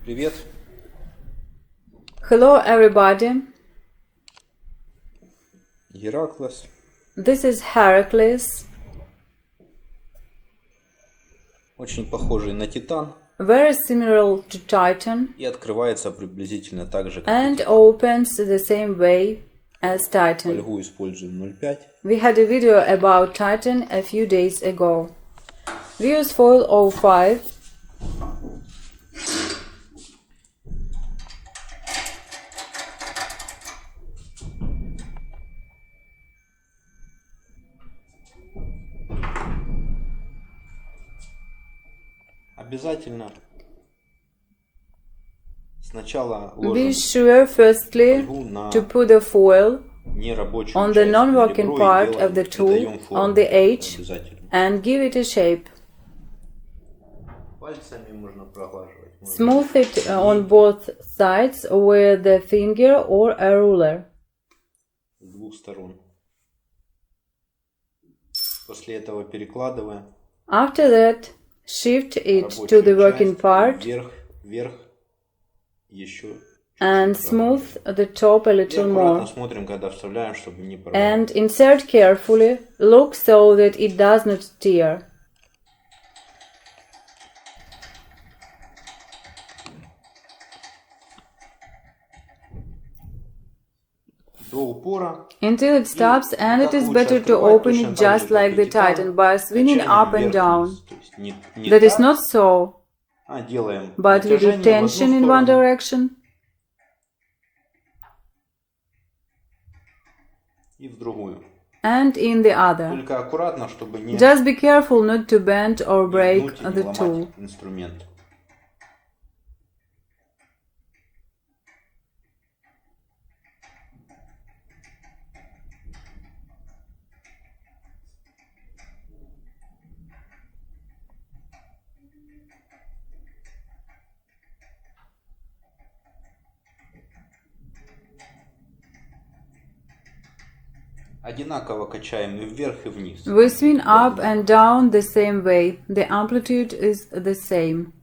Привет. Hello everybody, Heracles. this is Heracles, Очень похожий на Титан. very similar to Titan И открывается приблизительно так же, как и and Титан. opens the same way as Titan. Фольгу используем 0,5. We had a video about Titan a few days ago. We use foil 05. Обязательно сначала Be ложим sure firstly фольгу на to put the foil нерабочую on the часть, non-working на ребро, part и of the придаем tool форму. on the edge Обязательно. and give it a shape. Пальцами можно проглаживать. Можно Smooth it on both sides with the finger or a ruler. с двух сторон. После этого перекладываем After that, shift it to рабочую the working часть part вверх, еще and чуть-чуть smooth the top a И little аккуратно more. смотрим, когда вставляем, чтобы не порвать. And insert carefully. Look so that it does not tear. До упора. Until it stops, and it is better to open it just like the Titan by swinging up and down. That is not so, Делаем but we do tension in one direction и в другую. and in the other. Только аккуратно, чтобы не Just be careful not to bend or break гнуть и не the ломать tool. инструмент. Одинаково качаем и вверх, и вниз. We swing up and down the same way. The amplitude is the same.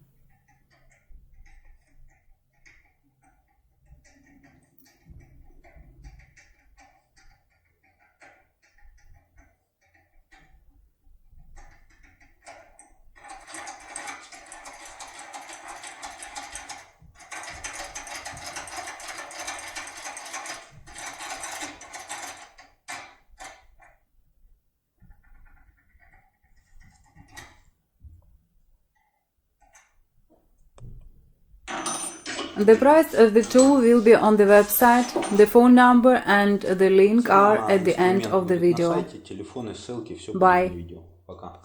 The price of the tool will be on the website, the phone number and the link are at the end of the video. Телефоны, ссылки, все Bye. будет в видео. Пока.